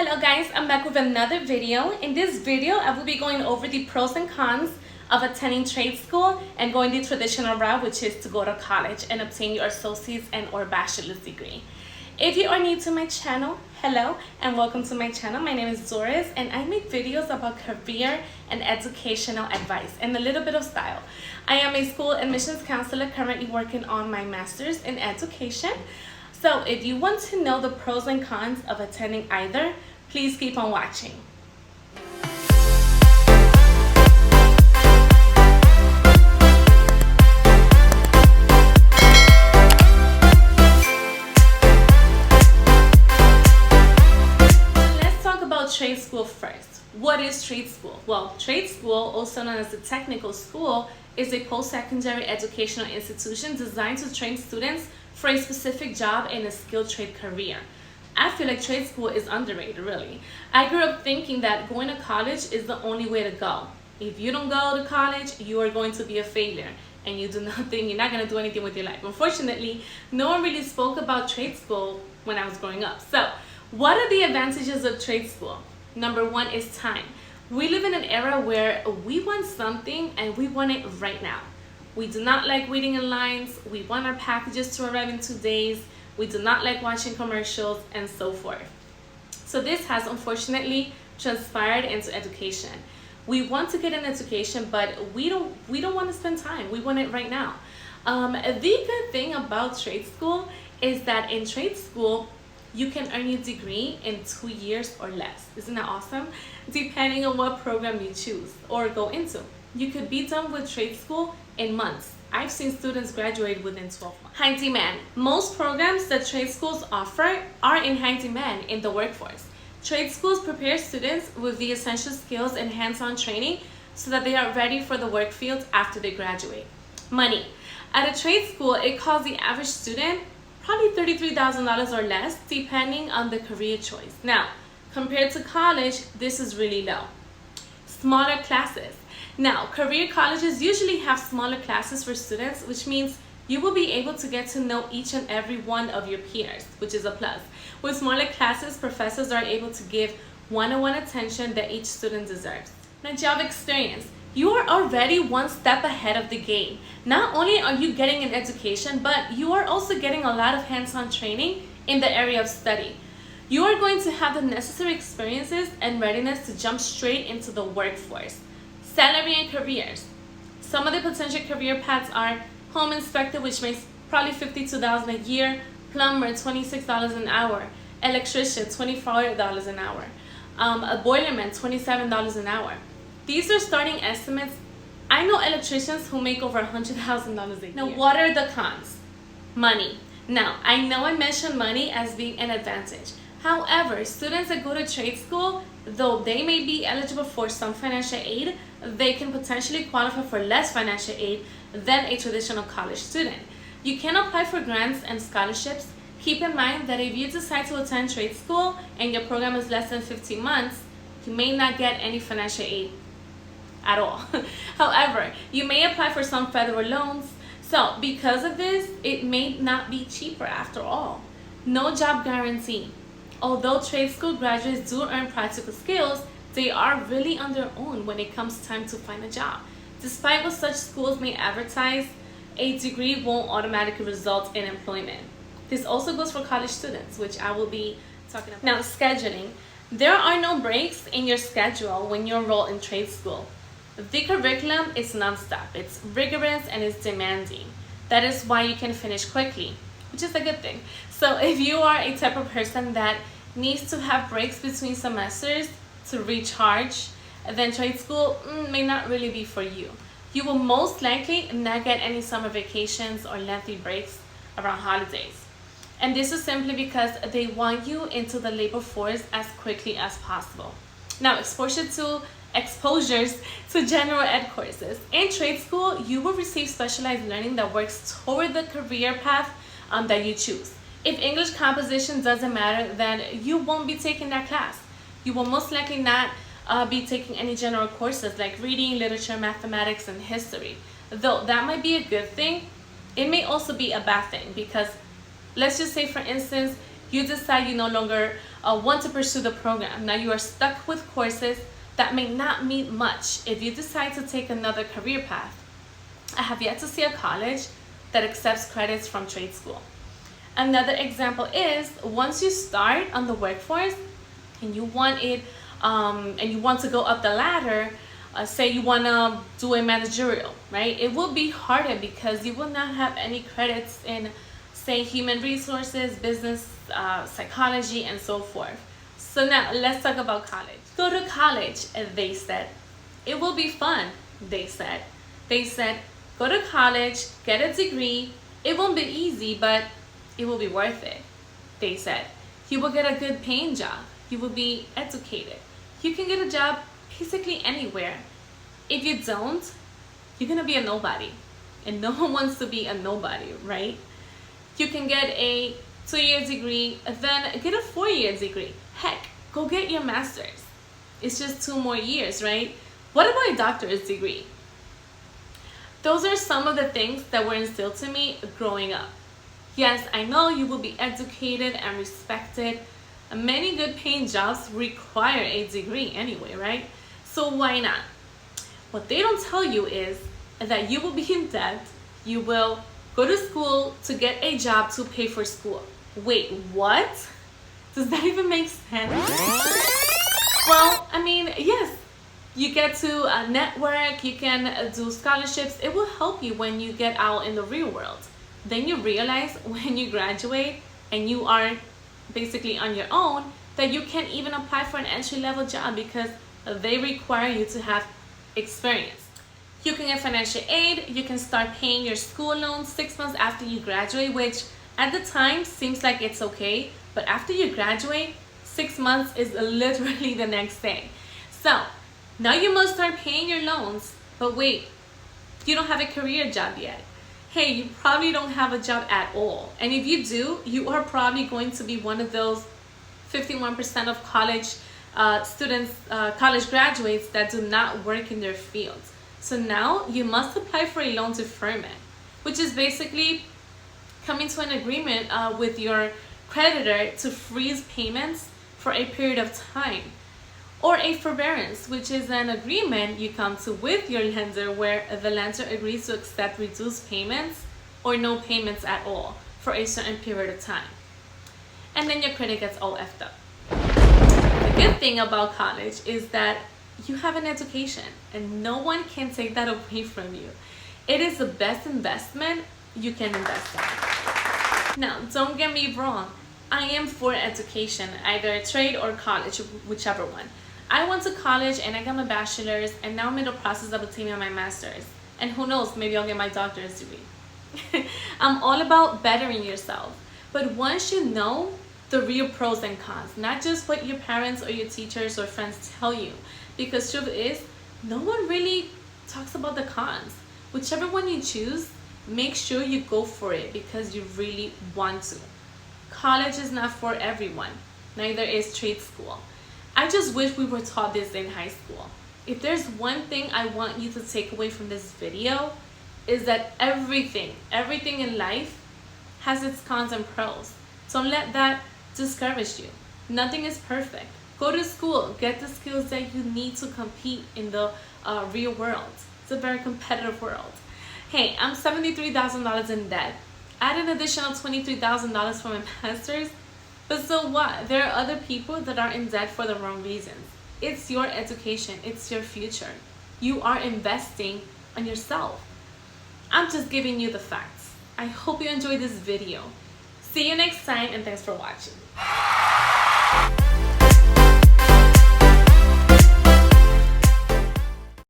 Hello guys, I'm back with another video. In this video, I will be going over the pros and cons of attending trade school and going the traditional route, which is to go to college and obtain your associate's and or bachelor's degree. If you are new to my channel, hello and welcome to my channel. My name is Doris and I make videos about career and educational advice and a little bit of style. I am a school admissions counselor currently working on my master's in education. So if you want to know the pros and cons of attending either, please keep on watching. Let's talk about trade school first. What is trade school? Well, trade school, also known as a technical school, is a post-secondary educational institution designed to train students for a specific job in a skilled trade career. I feel like trade school is underrated, really. I grew up thinking that going to college is the only way to go. If you don't go to college, you are going to be a failure and you do nothing, you're not going to do anything with your life. Unfortunately, no one really spoke about trade school when I was growing up. So, what are the advantages of trade school? Number one is time. We live in an era where we want something and we want it right now. We do not like waiting in lines. We want our packages to arrive in 2 days. We do not like watching commercials and so forth. So this has unfortunately transpired into education. We want to get an education, but we don't want to spend time. We want it right now. The good thing about trade school is that in trade school, you can earn your degree in 2 years or less. Isn't that awesome? Depending on what program you choose or go into. You could be done with trade school in months. I've seen students graduate within 12 months. High demand. Most programs that trade schools offer are in high demand in the workforce. Trade schools prepare students with the essential skills and hands-on training so that they are ready for the work field after they graduate. Money. At a trade school, it costs the average student probably $33,000 or less, depending on the career choice. Now, compared to college, this is really low. Smaller classes. Now, career colleges usually have smaller classes for students, which means you will be able to get to know each and every one of your peers, which is a plus. With smaller classes, professors are able to give one-on-one attention that each student deserves. Now, job experience. You are already one step ahead of the game. Not only are you getting an education, but you are also getting a lot of hands-on training in the area of study. You are going to have the necessary experiences and readiness to jump straight into the workforce. Salary and careers. Some of the potential career paths are home inspector, which makes probably $52,000 a year, plumber, $26 an hour, electrician, $24 an hour, a boilerman, $27 an hour. These are starting estimates. I know electricians who make over $100,000 a year. Now, what are the cons? Money. Now, I know I mentioned money as being an advantage. However, students that go to trade school, though they may be eligible for some financial aid, they can potentially qualify for less financial aid than a traditional college student. You can apply for grants and scholarships. Keep in mind that if you decide to attend trade school and your program is less than 15 months, you may not get any financial aid at all. However, you may apply for some federal loans. So because of this, it may not be cheaper after all. No job guarantee. Although trade school graduates do earn practical skills, they are really on their own when it comes time to find a job. Despite what such schools may advertise, a degree won't automatically result in employment. This also goes for college students, which I will be talking about. Now, scheduling. There are no breaks in your schedule when you enroll in trade school. The curriculum is nonstop. It's rigorous and it's demanding. That is why you can finish quickly, which is a good thing. So if you are a type of person that needs to have breaks between semesters to recharge, then trade school may not really be for you. You will most likely not get any summer vacations or lengthy breaks around holidays. And this is simply because they want you into the labor force as quickly as possible. Now, exposures to general ed courses. In trade school, you will receive specialized learning that works toward the career path that you choose. If English composition doesn't matter, then you won't be taking that class. You will most likely not be taking any general courses like reading, literature, mathematics, and history. Though that might be a good thing, it may also be a bad thing because let's just say, for instance, you decide you no longer want to pursue the program. Now you are stuck with courses that may not mean much if you decide to take another career path. I have yet to see a college that accepts credits from trade school. Another example is once you start on the workforce and you want to go up the ladder, say you want to do a managerial, right? It will be harder because you will not have any credits in, say, human resources, business, psychology, and so forth. So now let's talk about college. Go to college, they said. It will be fun, they said. They said, go to college, get a degree. It won't be easy, but it will be worth it, they said. You will get a good paying job. You will be educated. You can get a job basically anywhere. If you don't, you're gonna be a nobody. And no one wants to be a nobody, right? You can get a 2-year degree, then get a 4-year degree. Heck, go get your master's. It's just 2 more years, right? What about a doctor's degree? Those are some of the things that were instilled to me growing up. Yes, I know you will be educated and respected. Many good paying jobs require a degree anyway, right? So why not? What they don't tell you is that you will be in debt. You will go to school to get a job to pay for school. Wait, what? Does that even make sense? Well, I mean, yes, you get to network, you can do scholarships. It will help you when you get out in the real world. Then you realize when you graduate and you are basically on your own that you can't even apply for an entry-level job because they require you to have experience. You can get financial aid. You can start paying your school loans 6 months after you graduate, which at the time seems like it's okay, but after you graduate, 6 months is literally the next thing. So now you must start paying your loans, but wait, you don't have a career job yet. Hey, you probably don't have a job at all. And if you do, you are probably going to be one of those 51% of college students, college graduates that do not work in their fields. So now you must apply for a loan deferment, which is basically coming to an agreement with your creditor to freeze payments for a period of time. Or a forbearance, which is an agreement you come to with your lender where the lender agrees to accept reduced payments or no payments at all for a certain period of time. And then your credit gets all effed up. The good thing about college is that you have an education and no one can take that away from you. It is the best investment you can invest in. Now, don't get me wrong. I am for education, either trade or college, whichever one. I went to college and I got my bachelor's and now I'm in the process of obtaining my master's. And who knows, maybe I'll get my doctorate degree. I'm all about bettering yourself. But once you know the real pros and cons, not just what your parents or your teachers or friends tell you, because truth is, no one really talks about the cons. Whichever one you choose, make sure you go for it because you really want to. College is not for everyone, neither is trade school. I just wish we were taught this in high school. If there's one thing I want you to take away from this video, is that everything in life has its cons and pros. Don't let that discourage you. Nothing is perfect. Go to school, get the skills that you need to compete in the real world. It's a very competitive world. Hey, I'm $73,000 in debt. Add an additional $23,000 for my master's. But so what? There are other people that are in debt for the wrong reasons. It's your education. It's your future. You are investing on yourself. I'm just giving you the facts. I hope you enjoyed this video. See you next time and thanks for watching.